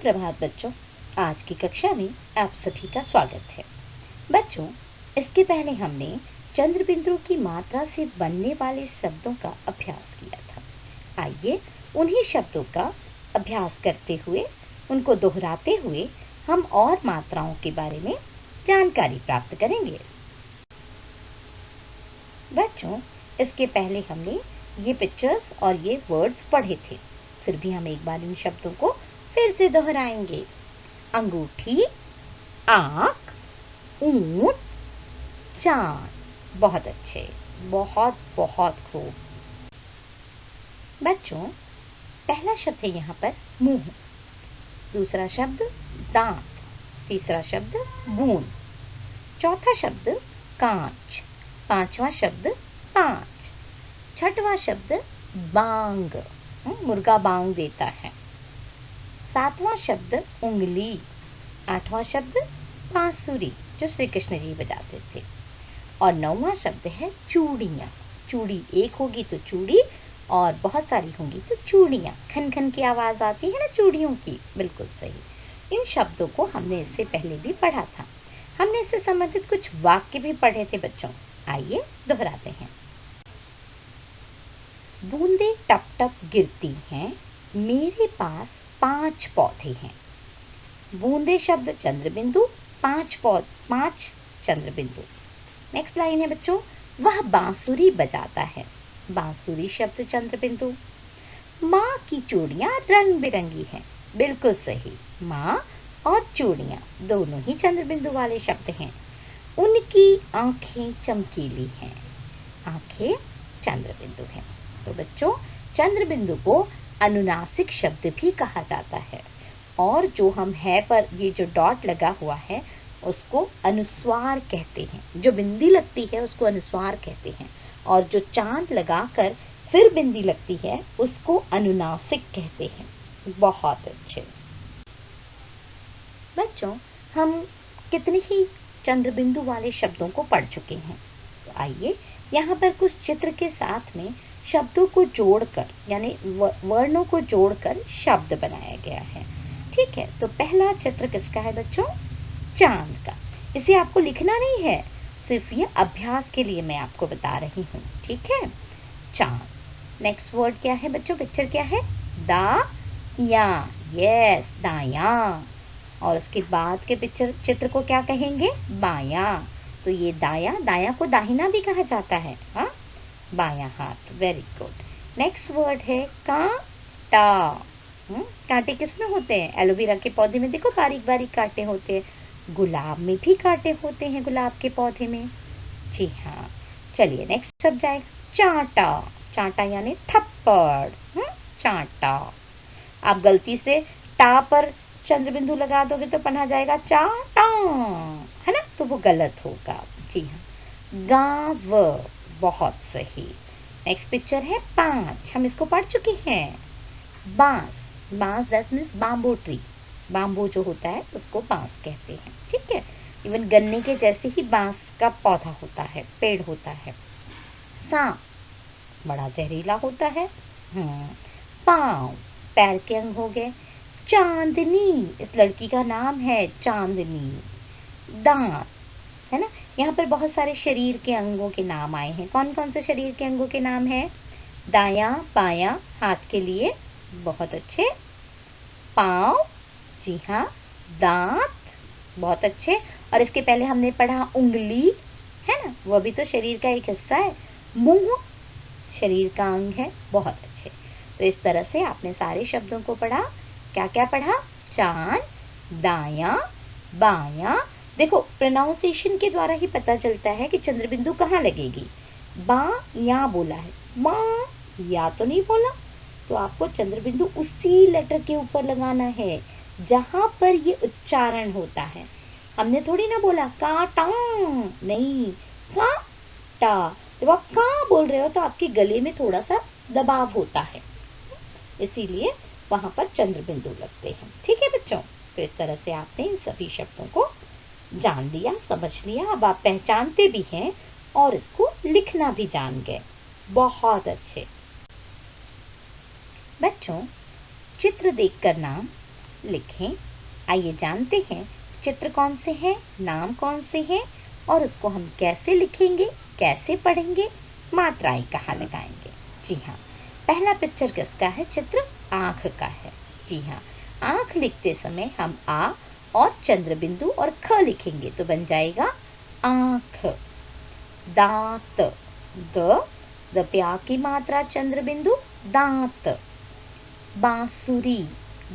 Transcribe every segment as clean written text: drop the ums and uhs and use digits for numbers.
सुप्रभात बच्चों। आज की कक्षा में आप सभी का स्वागत है। बच्चों, इसके पहले हमने चंद्रबिंदु की मात्रा से बनने वाले शब्दों का अभ्यास किया था। आइए उन्हीं शब्दों का अभ्यास करते हुए, उनको दोहराते हुए हम और मात्राओं के बारे में जानकारी प्राप्त करेंगे। बच्चों, इसके पहले हमने ये पिक्चर्स और ये वर्ड्स पढ़े थे, फिर भी हम एक बार इन शब्दों को फिर से दोहराएंगे। अंगूठी, आँख, ऊंट, चांद। बहुत अच्छे, बहुत बहुत खूब। बच्चों, पहला शब्द है यहाँ पर मुंह, दूसरा शब्द दांत, तीसरा शब्द बूंद, चौथा शब्द कांच, पांचवा शब्द पांच, छठवां शब्द बांग, मुर्गा बांग देता है, सातवां शब्द उंगली, आठवां शब्द बांसुरी जो श्री कृष्ण जी बजाते थे, और नौवां शब्द है चूड़ियाँ। चूड़ी एक होगी तो चूड़ी, और बहुत सारी होंगी तो चूड़ियाँ। खन खन की आवाज आती है ना चूड़ियों की, बिल्कुल सही। इन शब्दों को हमने इससे पहले भी पढ़ा था। हमने इससे संबंधित कुछ वाक्य भी पढ़े थे बच्चों। आइए दोहराते हैं। बूंदे टप टप गिरती हैं, मेरे पास 5 पौधे हैं। बूंदे शब्द चंद्रबिंदु, 5 चंद्रबिंदु। नेक्स्ट लाइन है बच्चों, वह बांसुरी बजाता है। बांसुरी शब्द चंद्रबिंदु। माँ की चूड़ियाँ रंग बिरंगी हैं। बिल्कुल सही, माँ और चूड़ियाँ दोनों ही चंद्रबिंदु वाले शब्द हैं। उनकी आंखें चमकीली हैं। आंखें चंद्रबिंदु हैं। तो बच्चों, चंद्रबिंदु को अनुनासिक शब्द भी कहा जाता है, और जो हम है पर ये जो डॉट लगा हुआ है उसको अनुस्वार कहते हैं। जो बिंदी लगती है उसको अनुस्वार कहते हैं, और जो चांद लगाकर फिर बिंदी लगती है उसको अनुनासिक कहते हैं। बहुत अच्छे बच्चों, हम कितने ही चंद्रबिंदु वाले शब्दों को पढ़ चुके हैं। तो आइए यहाँ पर कुछ चित्र के साथ में शब्दों को जोड़कर, यानी वर्णों को जोड़कर शब्द बनाया गया है। ठीक है, तो पहला चित्र किसका है बच्चों? चांद का। इसे आपको लिखना नहीं है, सिर्फ ये अभ्यास के लिए मैं आपको बता रही हूँ। ठीक है, चांद। नेक्स्ट वर्ड क्या है बच्चों? पिक्चर क्या है? दाया। यस, दाया। और उसके बाद के चित्र को क्या कहेंगे? बाया। तो ये दाया, दाया को दाहिना भी कहा जाता है। हाँ, बाया हाथ। Very good. नेक्स्ट वर्ड है कांटा। कांटे किसमें होते हैं? एलोवेरा के पौधे में देखो बारीक बारीक कांटे होते हैं। गुलाब में भी कांटे होते हैं, गुलाब के पौधे में। जी हाँ। चलिए नेक्स्ट शब्द जाएगा चांटा। चांटा यानी थप्पड़। चांटा। आप गलती से टा पर चंद्रबिंदु लगा दोगे तो पढ़ा जाएगा चाटा, है ना? तो वो गलत होगा। जी हाँ। गाँव। बहुत सही। नेक्स्ट पिक्चर है 5। हम इसको पढ़ चुके हैं। बांस। बांस that means bamboo tree. Bamboo जो होता है उसको बांस कहते हैं। ठीक है, इवन गन्ने के जैसे ही बांस का पौधा होता है, पेड़ होता है। सांप बड़ा जहरीला होता है। पाँव, पैर के अंग हो गए। चांदनी, इस लड़की का नाम है चांदनी। दांत, है ना? यहाँ पर बहुत सारे शरीर के अंगों के नाम आए हैं। कौन कौन से शरीर के अंगों के नाम है? दाया बाया हाथ के लिए, बहुत अच्छे। पाँव, जी हाँ। दांत, बहुत अच्छे। और इसके पहले हमने पढ़ा उंगली, है ना? वह भी तो शरीर का एक हिस्सा है। मुंह शरीर का अंग है। बहुत अच्छे। तो इस तरह से आपने सारे शब्दों को पढ़ा। क्या क्या पढ़ा? चांद, दाया, बाया। देखो, प्रोनाउंसिएशन के द्वारा ही पता चलता है कि चंद्रबिंदु कहाँ लगेगी। बा या बोला है, माँ या तो नहीं बोला, तो आपको चंद्रबिंदु उसी लेटर के ऊपर लगाना है जहां पर ये उच्चारण होता है। हमने थोड़ी ना बोला काटा, नहीं, काटा। जब आप का बोल रहे हो तो आपके गले में थोड़ा सा दबाव होता है, इसीलिए वहां पर चंद्रबिंदु लगते हैं। ठीक है बच्चों, तो इस तरह से आपने इन सभी शब्दों को जान लिया, समझ लिया। अब आप पहचानते भी हैं और इसको लिखना भी जान गए। बहुत अच्छे बच्चों, चित्र देखकर नाम लिखें। आइए जानते हैं चित्र कौन से हैं, नाम कौन से हैं और उसको हम कैसे लिखेंगे, कैसे पढ़ेंगे, मात्राएं कहाँ लगाएंगे। जी हाँ, पहला पिक्चर किसका है? चित्र आँख का है। जी हाँ, आँख लिखते समय हम आ और चंद्र बिंदु और ख लिखेंगे तो बन जाएगा आँख। दांत, द पे आ की मात्रा चंद्र बिंदु, दांत। बांसुरी,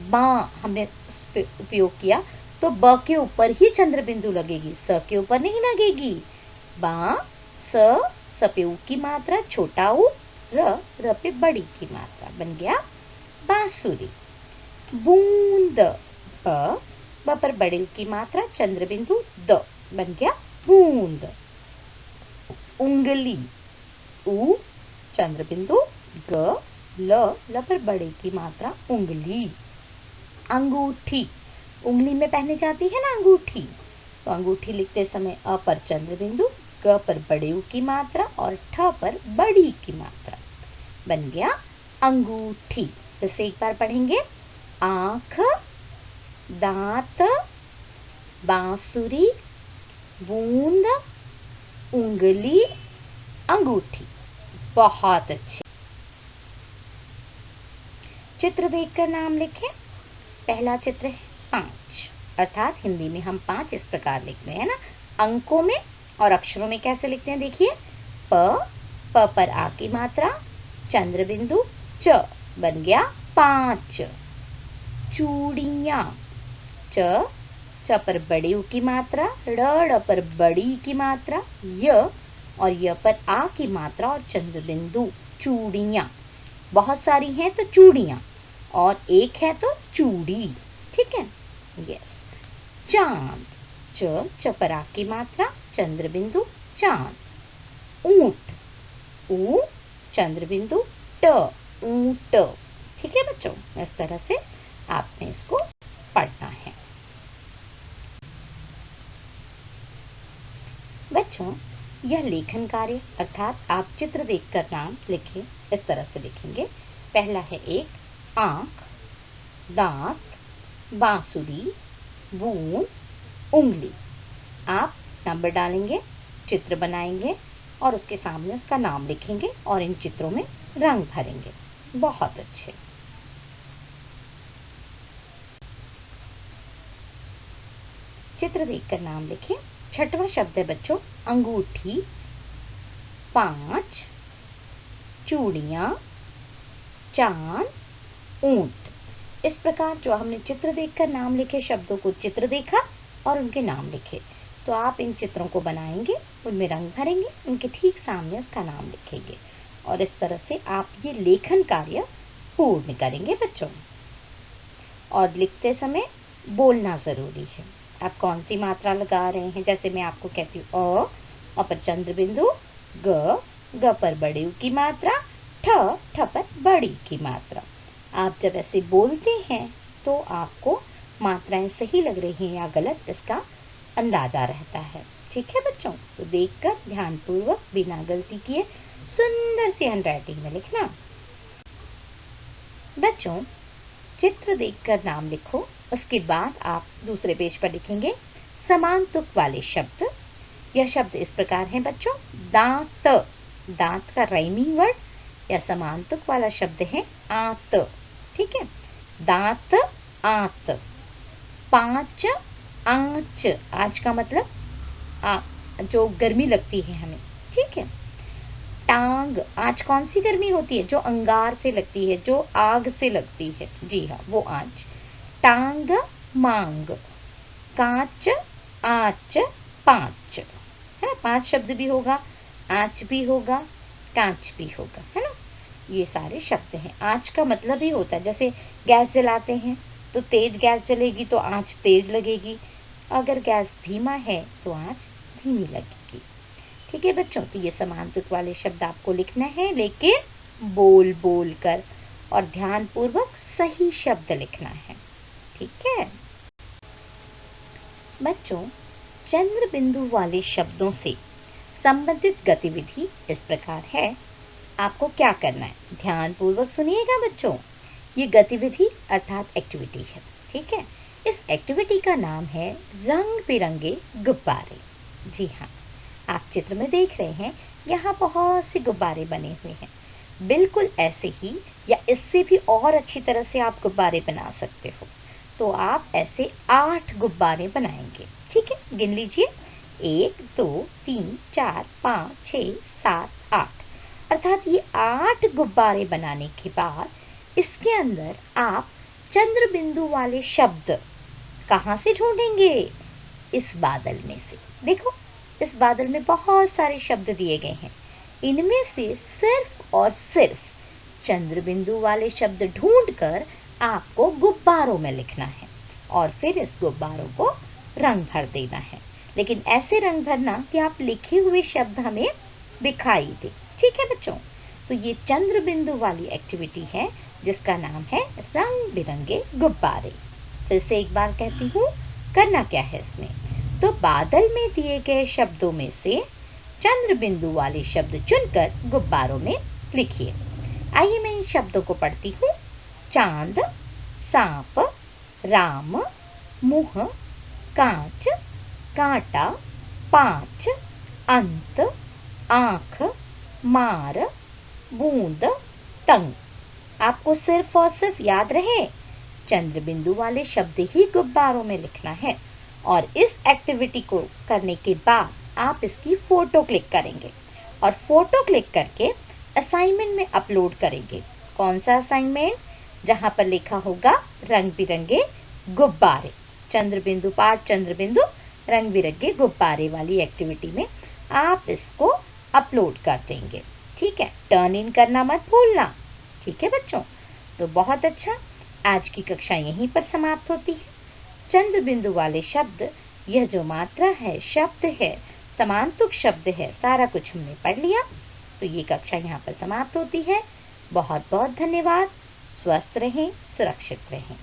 बा हमने उपयोग किया तो ब के ऊपर ही चंद्र बिंदु लगेगी, स के ऊपर नहीं लगेगी। बा, स पे ऊ की मात्रा छोटा ऊ, र पे बड़ी की मात्रा, बन गया बांसुरी। बूंद, ब पर बड़े की मात्रा चंद्र बिंदु द, बन गया बूंद। उंगली, उ चंद्र बिंदु ग, ल पर बड़े की मात्रा उंगली। अंगूठी, उंगली में पहने जाती है ना अंगूठी, तो अंगूठी लिखते समय अ पर चंद्र बिंदु, ग पर बड़े ऊ की मात्रा और ठ पर बड़ी की मात्रा, बन गया अंगूठी। इसे एक बार पढ़ेंगे। आँख, दांत, बांसुरी, बूंद, उंगली, अंगूठी। बहुत अच्छे। चित्र देखकर नाम लिखें। पहला चित्र है 5, अर्थात हिंदी में हम 5 इस प्रकार लिखते हैं ना, अंकों में और अक्षरों में कैसे लिखते हैं देखिए। प पर आ की मात्रा चंद्र बिंदु च, बन गया 5। चूड़ियां, च पर बड़ी ऊ की मात्रा, ड़ पर बड़ी की मात्रा, य और य पर आ की मात्रा और चंद्र बिंदु, चूड़ियां। बहुत सारी हैं तो चूड़ियां, और एक है तो चूड़ी, ठीक है। यस। चांद, च पर आ की मात्रा, चंद्र बिंदु चांद। ऊंट, ऊ चंद्र बिंदु ट, ऊंट। ठीक है बच्चों, इस तरह से आपने इसको पढ़ना है। बच्चों, यह लेखन कार्य अर्थात आप चित्र देखकर नाम लिखें, इस तरह से लिखेंगे। पहला है 1 आँख, दांत, बांसुरी, बूंद, उंगली। आप नंबर डालेंगे, चित्र बनाएंगे और उसके सामने उसका नाम लिखेंगे और इन चित्रों में रंग भरेंगे। बहुत अच्छे। चित्र देखकर नाम लिखें। छठवां शब्द है बच्चों अंगूठी, 5, चूड़ियां, चांद, ऊंट। इस प्रकार जो हमने चित्र देखकर नाम लिखे शब्दों को चित्र देखा और उनके नाम लिखे, तो आप इन चित्रों को बनाएंगे, उनमें रंग भरेंगे, उनके ठीक सामने उसका नाम लिखेंगे और इस तरह से आप ये लेखन कार्य पूर्ण करेंगे बच्चों। और लिखते समय बोलना जरूरी है। आप कौन सी मात्रा लगा रहे हैं, जैसे मैं आपको कहती हूँ अ पर चंद्र बिंदु, ग पर बड़े ऊ की मात्रा, ठ पर बड़ी की मात्रा। आप जब ऐसे बोलते हैं तो आपको मात्राएं सही लग रही हैं या गलत, इसका अंदाजा रहता है। ठीक है बच्चों, तो देखकर ध्यानपूर्वक बिना गलती किए सुंदर सी हैंडराइटिंग में लिखना। बच्चों, चित्र देखकर नाम लिखो, उसके बाद आप दूसरे पेज पर लिखेंगे समान तुक वाले शब्द। यह शब्द इस प्रकार हैं बच्चों। दांत, दांत का राइमिंग वर्ड या समान तुक वाला शब्द है आंत। ठीक है, दांत, आंत। 5 आंच, आंच का मतलब जो गर्मी लगती है हमें। ठीक है। टांग, आंच कौन सी गर्मी होती है? जो अंगार से लगती है, जो आग से लगती है। जी हाँ, वो आंच। टांग, मांग। कांच, आंच, 5 है ना, 5 शब्द भी होगा, आंच भी होगा, कांच भी होगा, है ना। ये सारे शब्द हैं। आंच का मतलब ही होता है, जैसे गैस जलाते हैं तो तेज गैस जलेगी तो आंच तेज लगेगी, अगर गैस धीमा है तो आंच धीमी लगेगी। ठीक है बच्चों, तो ये समान तुक वाले शब्द आपको लिखना है, लेकिन बोल बोल कर और ध्यान पूर्वक सही शब्द लिखना है। ठीक है बच्चों, चंद्र बिंदु वाले शब्दों से संबंधित गतिविधि इस प्रकार है। आपको क्या करना है, ध्यान पूर्वक सुनिएगा बच्चों। ये गतिविधि अर्थात एक्टिविटी है। ठीक ठीक है। इस एक्टिविटी का नाम है रंग बिरंगे गुब्बारे। जी हाँ, आप चित्र में देख रहे हैं, यहाँ बहुत से गुब्बारे बने हुए हैं। बिल्कुल ऐसे ही या इससे भी और अच्छी तरह से आप गुब्बारे बना सकते हो। तो आप ऐसे 8 गुब्बारे बनाएंगे। ठीक है, गिन लीजिए, 1 2 3 4 5 6 7 8। अर्थात ये 8 गुब्बारे बनाने के बाद इसके अंदर आप चंद्र बिंदु वाले शब्द कहाँ से ढूंढेंगे? इस बादल में से। देखो, इस बादल में बहुत सारे शब्द दिए गए हैं। इनमें से सिर्फ और सिर्फ चंद्र बिंदु वाले शब्द ढूंढकर आपको गुब्बारों में लिखना है और फिर इस गुब्बारों को रंग भर देना है। लेकिन ऐसे रंग भरना कि आप लिखे हुए शब्द हमें दिखाई दे। ठीक है बच्चों, तो ये चंद्र बिंदु वाली एक्टिविटी है जिसका नाम है रंग बिरंगे गुब्बारे। फिर से एक बार कहती हूँ, करना क्या है इसमें? तो बादल में दिए गए शब्दों में से चंद्र बिंदु वाले शब्द चुनकर गुब्बारों में लिखिए। आइए मैं इन शब्दों को पढ़ती हूँ। चांद, सांप, राम, मुंह, कांच, कांटा, पांच, अंत, आंख, मार, बूंद, तंग। आपको सिर्फ और सिर्फ याद रहे, चंद्र बिंदु वाले शब्द ही गुब्बारों में लिखना है और इस एक्टिविटी को करने के बाद आप इसकी फोटो क्लिक करेंगे और फोटो क्लिक करके असाइनमेंट में अपलोड करेंगे। कौन सा असाइनमेंट? जहां पर लिखा होगा रंग बिरंगे गुब्बारे। चंद्र बिंदु पाठ चंद्र बिंदु रंग बिरंगे गुब्बारे वाली एक्टिविटी में आप इसको अपलोड कर देंगे। ठीक है, टर्न इन करना मत भूलना। ठीक है बच्चों, तो बहुत अच्छा, आज की कक्षा यहीं पर समाप्त होती है। चंद्र बिंदु वाले शब्द, यह जो मात्रा है, शब्द है, समांतुक शब्द है, सारा कुछ हमने पढ़ लिया। तो ये कक्षा यहाँ पर समाप्त होती है। बहुत बहुत धन्यवाद। स्वस्थ रहें, सुरक्षित रहें।